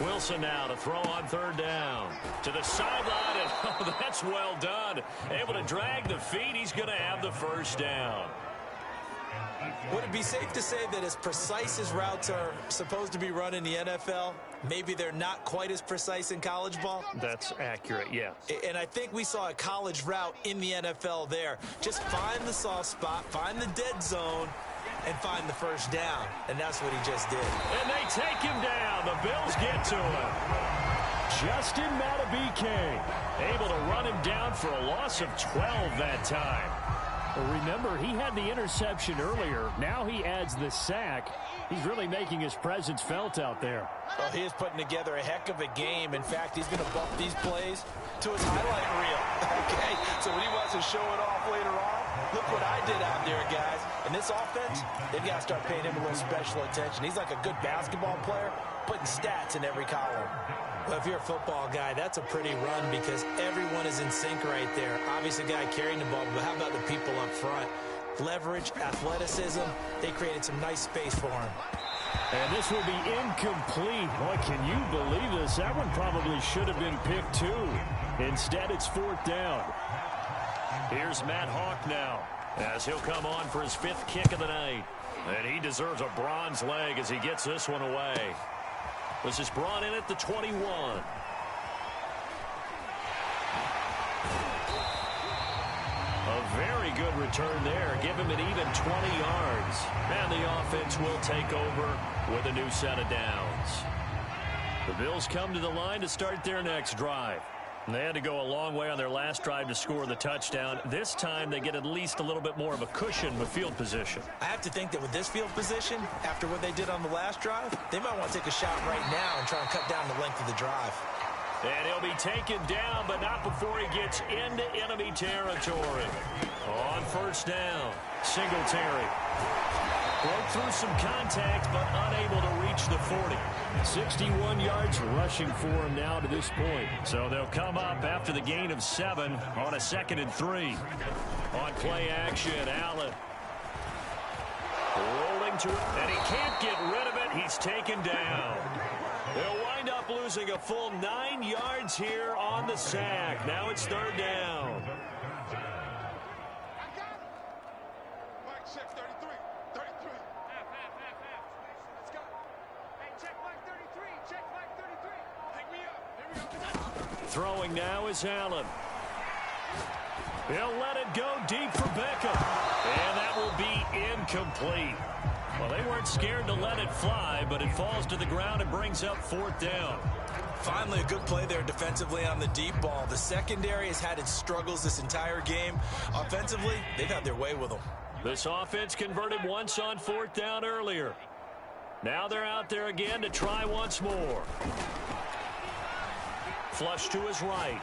Wilson now to throw on 3rd down. To the sideline, and oh, that's well done. Able to drag the feet. He's going to have the 1st down. Would it be safe to say that as precise as routes are supposed to be run in the NFL, maybe they're not quite as precise in college ball? That's accurate, yeah. And I think we saw a college route in the NFL there. Just find the soft spot, find the dead zone, and find the 1st down. And that's what he just did. And they take him down. The Bills get to him. Justin Madubuike Able to run him down for a loss of 12 that time. Well, remember, he had the interception earlier. Now he adds the sack. He's really making his presence felt out there. Well, he is putting together a heck of a game. In fact, he's going to bump these plays to his highlight reel. Okay, so when he wants to show it off later on, look what I did out there, guys. In this offense, they've got to start paying him a little special attention. He's like a good basketball player, putting stats in every column. Well, if you're a football guy, that's a pretty run because everyone is in sync right there. Obviously, the guy carrying the ball, but how about the people up front? Leverage, athleticism, they created some nice space for him. And this will be incomplete. Boy, can you believe this? That one probably should have been picked too. Instead, it's 4th down. Here's Matt Hawk now, as he'll come on for his 5th kick of the night. And he deserves a bronze leg as he gets this one away. This is brought in at the 21. A very good return there. Give him an even 20 yards. And the offense will take over with a new set of downs. The Bills come to the line to start their next drive. They had to go a long way on their last drive to score the touchdown. This time, they get at least a little bit more of a cushion with field position. I have to think that with this field position, after what they did on the last drive, they might want to take a shot right now and try and cut down the length of the drive. And he'll be taken down, but not before he gets into enemy territory. On 1st down, Singletary broke through some contact, but unable to reach the 40. 61 yards rushing for him now to this point. So they'll come up after the gain of 7 on a 2nd and 3. On play action, Allen rolling to it, and he can't get rid of it. He's taken down. They'll wind up losing a full 9 yards here on the sack. Now it's 3rd down. Throwing now is Allen. He'll let it go deep for Beckham. And that will be incomplete. Well, they weren't scared to let it fly, but it falls to the ground and brings up 4th down. Finally, a good play there defensively on the deep ball. The secondary has had its struggles this entire game. Offensively, they've had their way with them. This offense converted once on 4th down earlier. Now they're out there again to try once more. Flush to his right.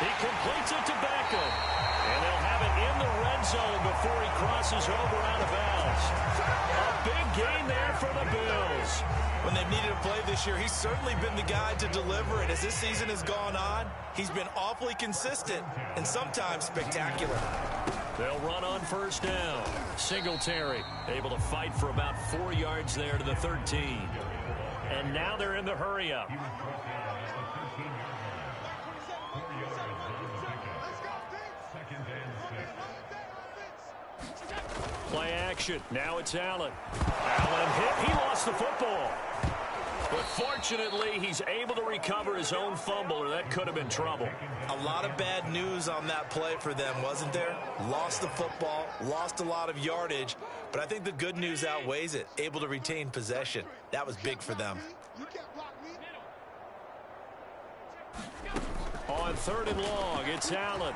He completes it to Beckham. And they'll have it in the red zone before he crosses over out of bounds. A big gain there for the Bills. When they've needed a play this year, he's certainly been the guy to deliver it. As this season has gone on, he's been awfully consistent and sometimes spectacular. They'll run on 1st down. Singletary able to fight for about 4 yards there to the 13. and now they're in the hurry-up. Play action. Now it's Allen. Allen hit. He lost the football. But fortunately, he's able to recover his own fumble, or that could have been trouble. A lot of bad news on that play for them, wasn't there? Lost the football, lost a lot of yardage, but I think the good news outweighs it. Able to retain possession. That was big for them. On 3rd and long, it's Allen.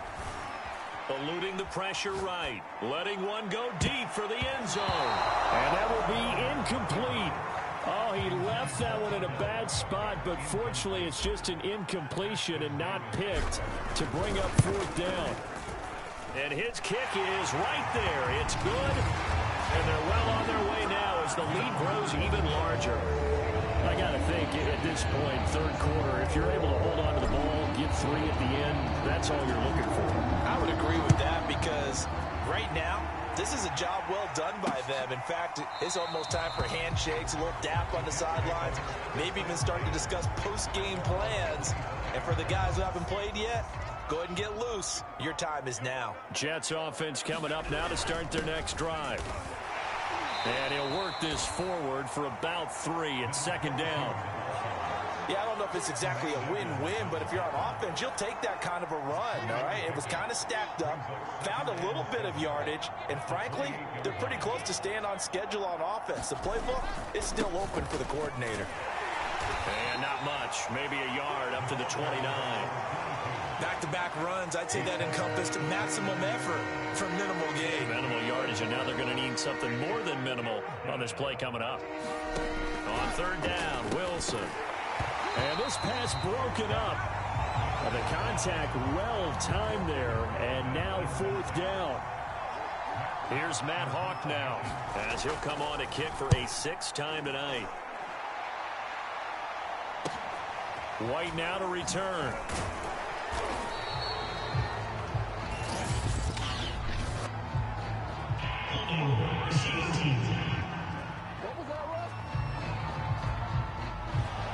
Eluding the pressure right. Letting one go deep for the end zone. And that will be incomplete. Oh, he left that one in a bad spot, but fortunately it's just an incompletion and not picked to bring up 4th down. And his kick is right there. It's good, and they're well on their way now as the lead grows even larger. I got to think at this point, 3rd quarter, if you're able to hold on to the ball, get 3 at the end, that's all you're looking for. I would agree with that because right now, this is a job well done by them. In fact, it's almost time for handshakes, a little dap on the sidelines, maybe even starting to discuss post-game plans. And for the guys who haven't played yet, go ahead and get loose. Your time is now. Jets offense coming up now to start their next drive. And he'll work this forward for about 3. It's 2nd down. Yeah, I don't know if it's exactly a win-win, but if you're on offense, you'll take that kind of a run, all right? It was kind of stacked up, found a little bit of yardage, and frankly, they're pretty close to staying on schedule on offense. The playbook is still open for the coordinator. And not much, maybe a yard up to the 29. Back-to-back runs, I'd say that encompassed maximum effort for minimal gain. Minimal yardage, and now they're going to need something more than minimal on this play coming up. On 3rd down, Wilson. And this pass broken up. The contact well timed there, and now 4th down. Here's Matt Hawk now, as he'll come on to kick for a 6th time tonight. White now to return.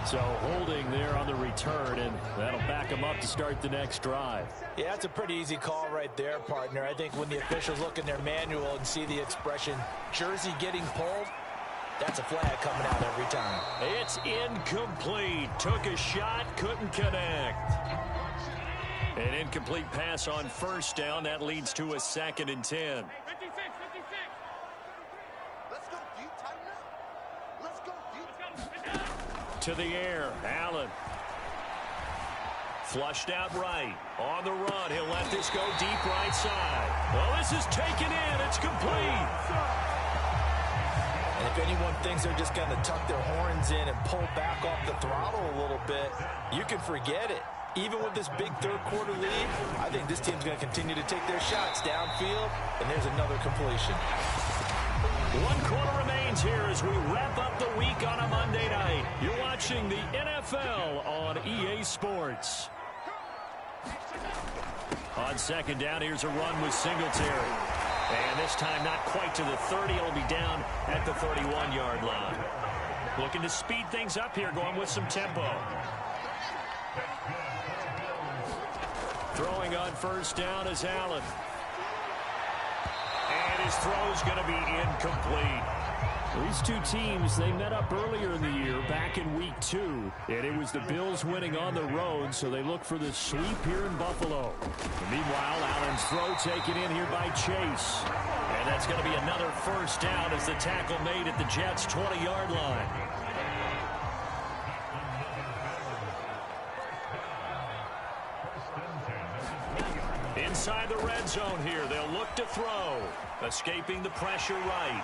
So holding there on the return, and that'll back him up to start the next drive. Yeah, that's a pretty easy call right there, partner. I think when the officials look in their manual and see the expression, jersey getting pulled, that's a flag coming out every time. It's incomplete. Took a shot, couldn't connect. An incomplete pass on 1st down. That leads to a 2nd and 10. To the air, Allen. Flushed out right. On the run, he'll let this go deep right side. Well, this is taken in. It's complete. And if anyone thinks they're just going to tuck their horns in and pull back off the throttle a little bit, you can forget it. Even with this big 3rd quarter lead, I think this team's going to continue to take their shots downfield, and there's another completion. 1 quarter remains here as we wrap up the week on a Monday night. You're watching the NFL on EA Sports. On 2nd down, here's a run with Singletary. And this time not quite to the 30. It'll be down at the 31-yard line. Looking to speed things up here, going with some tempo. Throwing on 1st down is Allen. And his throw's going to be incomplete. These two teams, they met up earlier in the year, back in week 2. And it was the Bills winning on the road, so they look for the sweep here in Buffalo. And meanwhile, Allen's throw taken in here by Chase. And that's going to be another 1st down as the tackle made at the Jets' 20-yard line. Inside the red zone here, they'll look to throw. Escaping the pressure right.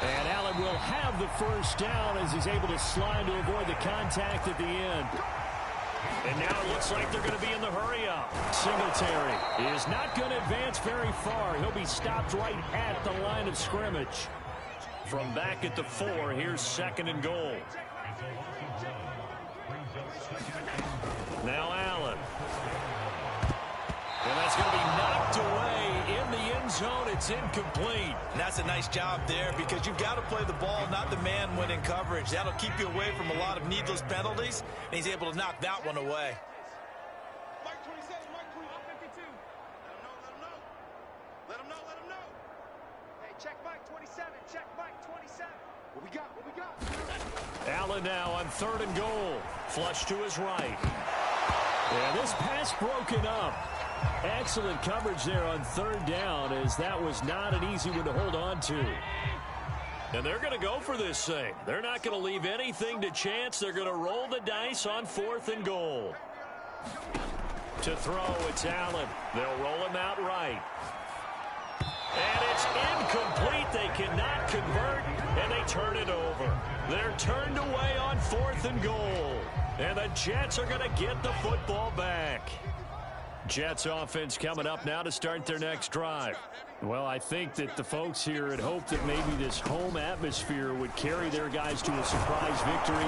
And Allen will have the 1st down as he's able to slide to avoid the contact at the end. And now it looks like they're going to be in the hurry-up. Singletary is not going to advance very far. He'll be stopped right at the line of scrimmage. From back at the 4, here's 2nd and goal. Now Allen. And that's going to be knocked away in the end zone. it's incomplete. And that's a nice job there because you've got to play the ball, not the man when in coverage. That'll keep you away from a lot of needless penalties, and he's able to knock that one away. Mike 27, Mike 52. Let him know. Hey, check Mike 27, check Mike 27. What we got? Allen now on 3rd and goal. Flush to his right. And this pass broken up. Excellent coverage there on 3rd down, as that was not an easy one to hold on to. And they're going to go for this thing. They're not going to leave anything to chance. They're going to roll the dice on 4th and goal. To throw, it's Allen. They'll roll him out right. And it's incomplete. They cannot convert, and they turn it over. They're turned away on 4th and goal. And the Jets are going to get the football back. Jets offense coming up now to start their next drive. Well, I think that the folks here had hoped that maybe this home atmosphere would carry their guys to a surprise victory,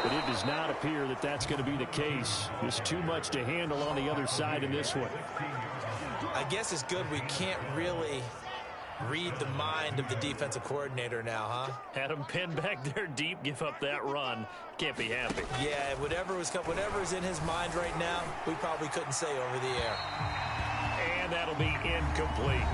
but it does not appear that that's going to be the case. There's too much to handle on the other side in this one. I guess it's good we can't really read the mind of the defensive coordinator now, huh? Had him pinned back there deep, give up that run. Can't be happy. Yeah, whatever's in his mind right now, we probably couldn't say over the air. And that'll be incomplete.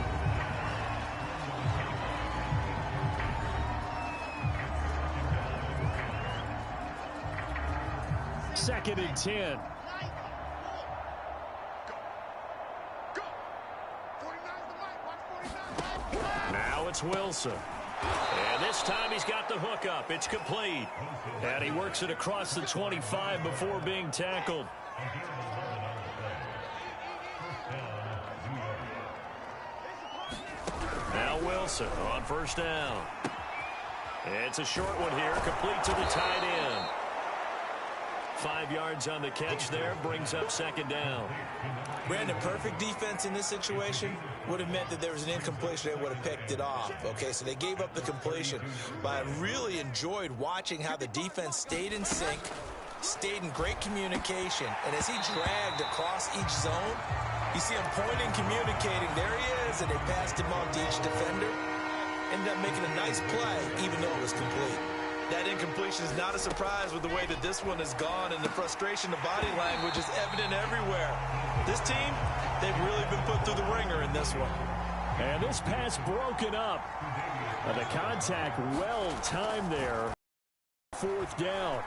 Second and 10. Now it's Wilson. And this time he's got the hook up. It's complete. And he works it across the 25 before being tackled. Now Wilson on 1st down. It's a short one here, complete to the tight end. 5 yards on the catch there, brings up 2nd down. Brandon, perfect defense in this situation would have meant that there was an incompletion. They would have picked it off. Okay, so they gave up the completion. But I really enjoyed watching how the defense stayed in sync, stayed in great communication. And as he dragged across each zone, you see him pointing, communicating. There he is, and they passed him off to each defender. Ended up making a nice play, even though it was complete. That incompletion is not a surprise with the way that this one has gone, and the frustration, the body language is evident everywhere. This team, they've really been put through the ringer in this one. And this pass broken up. The contact well timed there. 4th down.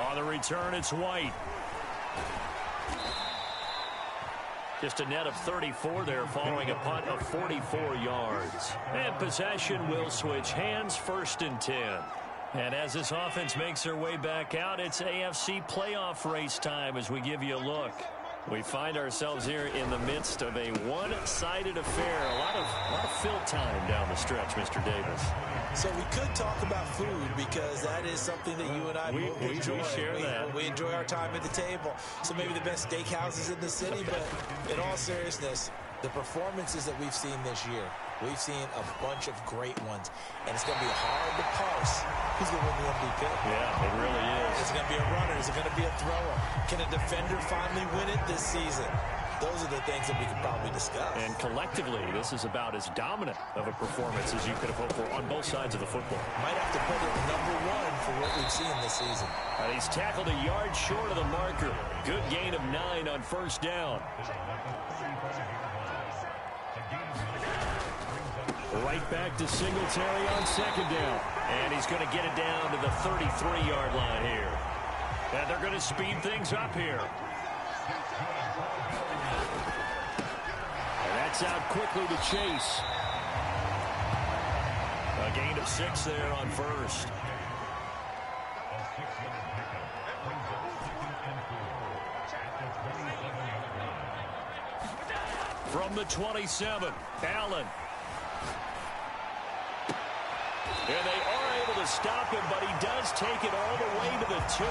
On the return, it's White. Just a net of 34 there following a punt of 44 yards. And possession will switch hands, 1st and 10. And as this offense makes their way back out, it's AFC playoff race time as we give you a look. We find ourselves here in the midst of a one-sided affair. A lot of fill time down the stretch, Mr. Davis. So we could talk about food because that is something that you and I both enjoy. We share that. We enjoy our time at the table. So maybe the best steakhouses in the city, but in all seriousness, the performances that we've seen this year, we've seen a bunch of great ones. And it's going to be hard to parse who's going to win the MVP. Yeah, it really is. Is it going to be a runner? Is it going to be a thrower? Can a defender finally win it this season? Those are the things that we could probably discuss. And collectively, this is about as dominant of a performance as you could have hoped for on both sides of the football. Might have to put it #1 for what we've seen this season. And he's tackled a yard short of the marker. Good gain of 9 on 1st down. Right back to Singletary on 2nd down. And he's going to get it down to the 33-yard line here. And they're going to speed things up here. And that's out quickly to Chase. A gain of 6 there on 1st. From the 27, Allen. And they are able to stop him, but he does take it all the way to the 2.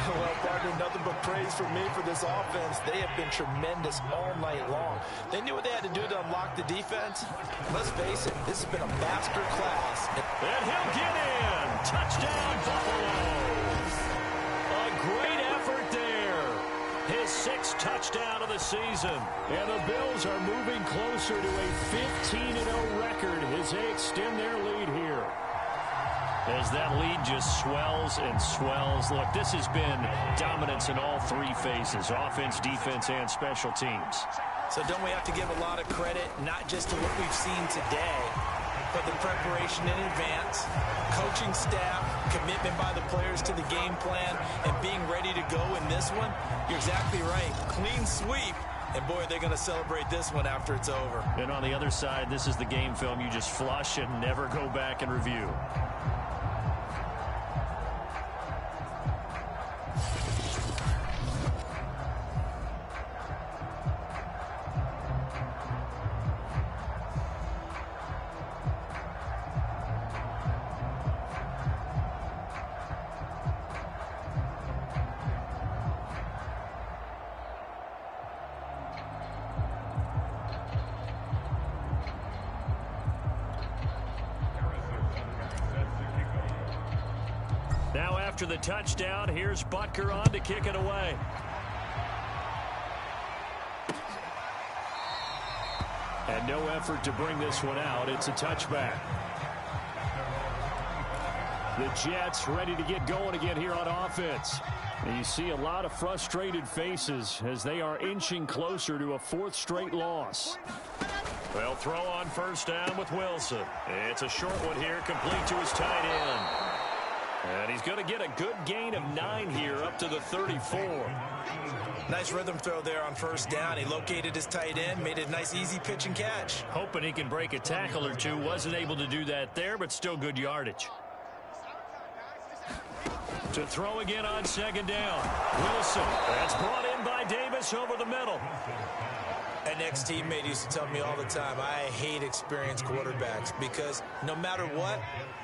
Well, partner, nothing but praise for me for this offense. They have been tremendous all night long. They knew what they had to do to unlock the defense. Let's face it, this has been a master class. And he'll get in. Touchdown, Buffalo. A great effort there. His his 6th touchdown of the season. And the Bills are moving closer to a 15-0 record as they extend their lead here. As that lead just swells and swells. Look, this has been dominance in all 3 phases, offense, defense, and special teams. So don't we have to give a lot of credit, not just to what we've seen today, but the preparation in advance, coaching staff, commitment by the players to the game plan, and being ready to go in this one? You're exactly right. Clean sweep. And, boy, they're going to celebrate this one after it's over. And on the other side, this is the game film you just flush and never go back and review. Now after the touchdown, here's Butker on to kick it away. And no effort to bring this one out. It's a touchback. The Jets ready to get going again here on offense. And you see a lot of frustrated faces as they are inching closer to a 4th straight loss. They'll throw on first down with Wilson. It's a short one here, complete to his tight end. And he's going to get a good gain of 9 here up to the 34. Nice rhythm throw there on first down. He located his tight end, made a nice easy pitch and catch. Hoping he can break a tackle or two. Wasn't able to do that there, but still good yardage. To throw again on second down. Wilson. That's brought in by Davis over the middle. An ex-teammate used to tell me all the time, I hate experienced quarterbacks because no matter what,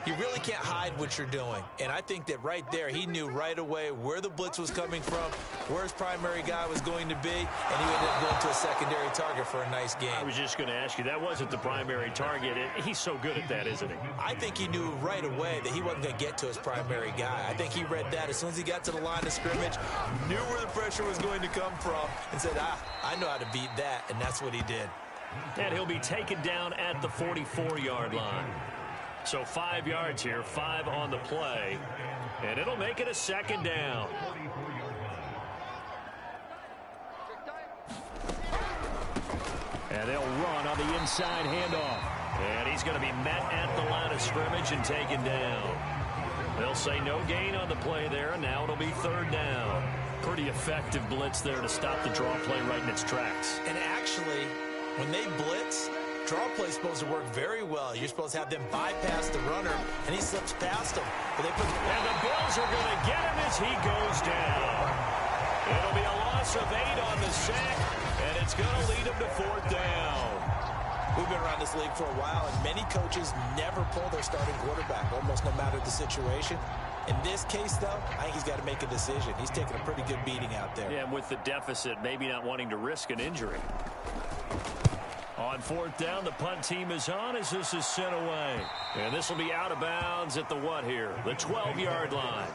you really can't hide what you're doing. And I think that right there, he knew right away where the blitz was coming from, where his primary guy was going to be, and he ended up going to a secondary target for a nice game. I was just going to ask you, that wasn't the primary target. He's so good at that, isn't he? I think he knew right away that he wasn't going to get to his primary guy. I think he read that as soon as he got to the line of scrimmage, knew where the pressure was going to come from, and said, I know how to beat that, and that's what he did. And he'll be taken down at the 44-yard line. So 5 yards here, 5 on the play, and it'll make it a second down. And they'll run on the inside handoff. And he's going to be met at the line of scrimmage and taken down. They'll say no gain on the play there, and now it'll be 3rd down. Pretty effective blitz there to stop the draw play right in its tracks. And actually, when they blitz, draw play is supposed to work very well. You're supposed to have them bypass the runner, and he slips past them. But and the Bills are going to get him as he goes down. It'll be a loss of 8 on the sack, and it's going to lead him to 4th down. We've been around this league for a while, and many coaches never pull their starting quarterback, almost no matter the situation. In this case, though, I think he's got to make a decision. He's taking a pretty good beating out there. Yeah, and with the deficit, maybe not wanting to risk an injury. On 4th down, the punt team is on as this is sent away. And this will be out of bounds at the what here? The 12-yard line.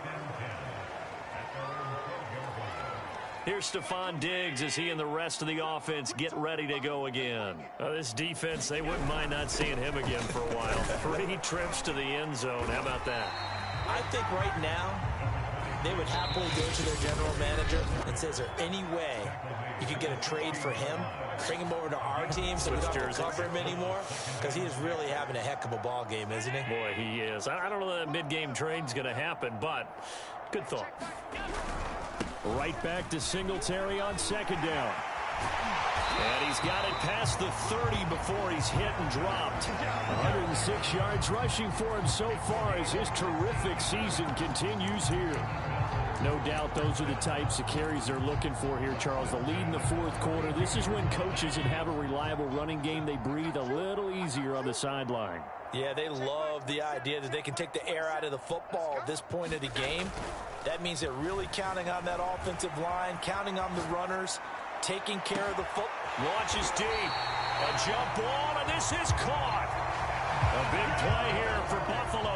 Here's Stephon Diggs as he and the rest of the offense get ready to go again. This defense, they wouldn't mind not seeing him again for a while. 3 trips to the end zone. How about that? I think right now they would happily go to their general manager and say, is there any way you could get a trade for him, bring him over to our team so we don't have to cover him anymore? Because he is really having a heck of a ball game, isn't he? Boy, he is. I don't know that mid-game trade's going to happen, but good thought. Right back to Singletary on 2nd down. And he's got it past the 30 before he's hit and dropped. 106 yards rushing for him so far as his terrific season continues here. No doubt those are the types of carries they're looking for here, Charles. The lead in the 4th quarter. This is when coaches that have a reliable running game, they breathe a little easier on the sideline. Yeah, they love the idea that they can take the air out of the football at this point of the game. That means they're really counting on that offensive line, counting on the runners, taking care of the football. Launches deep. A jump ball, and this is caught. A big play here for Buffalo.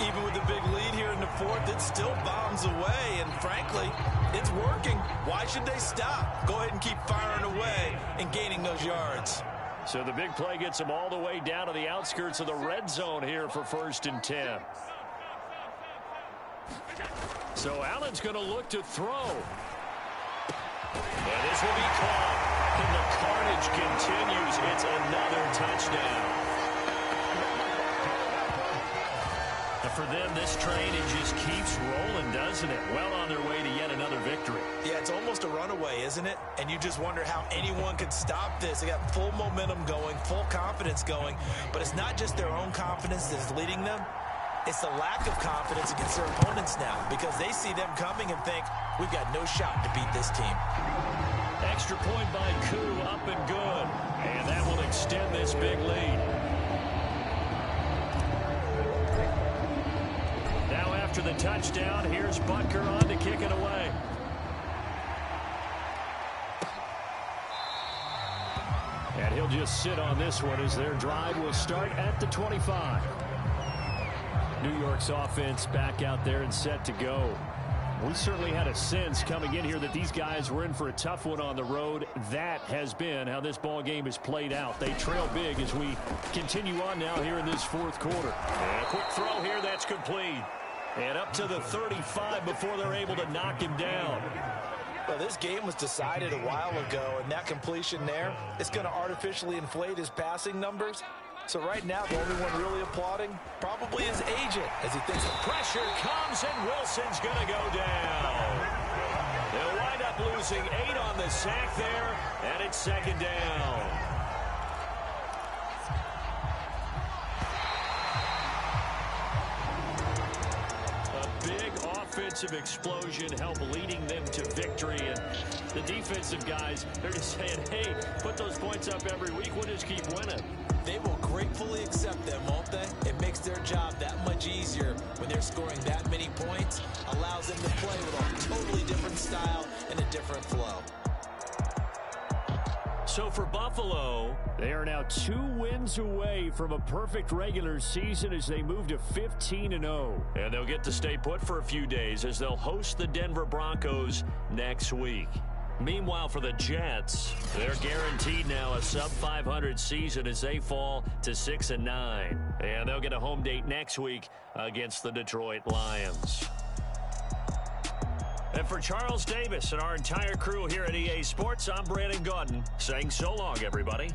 Even with the big lead here in the 4th, it still bombs away. And frankly, it's working. Why should they stop? Go ahead and keep firing away and gaining those yards. So the big play gets them all the way down to the outskirts of the red zone here for 1st and 10. So Allen's going to look to throw. And this will be caught. And the carnage continues. It's another touchdown. And for them, this train, it just keeps rolling, doesn't it? Well on their way to yet another victory. Yeah, it's almost a runaway, isn't it? And you just wonder how anyone could stop this. They got full momentum going, full confidence going. But it's not just their own confidence that's leading them. It's the lack of confidence against their opponents now, because they see them coming and think, we've got no shot to beat this team. Extra point by Koo, up and good. And that will extend this big lead. Now after the touchdown, here's Butker on to kick it away. And he'll just sit on this one as their drive will start at the 25. New York's offense back out there and set to go. We certainly had a sense coming in here that these guys were in for a tough one on the road. That has been how this ball game has played out. They trail big as we continue on now here in this 4th quarter. And a quick throw here, that's complete. And up to the 35 before they're able to knock him down. Well, this game was decided a while ago, and that completion there is going to artificially inflate his passing numbers. So right now, the only one really applauding probably his agent as he thinks the pressure comes and Wilson's going to go down. They'll wind up losing 8 on the sack there, and it's 2nd down. A big offensive explosion helped leading them to victory, and the defensive guys, they're just saying, hey, put those points up every week, we'll just keep winning. They will gratefully accept them, won't they? It makes their job that much easier when they're scoring that many points. Allows them to play with a totally different style and a different flow. So for Buffalo, they are now 2 wins away from a perfect regular season as they move to 15-0. And they'll get to stay put for a few days as they'll host the Denver Broncos next week. Meanwhile, for the Jets, they're guaranteed now a sub-500 season as they fall to 6-9. And they'll get a home date next week against the Detroit Lions. And for Charles Davis and our entire crew here at EA Sports, I'm Brandon Gaudin saying so long, everybody.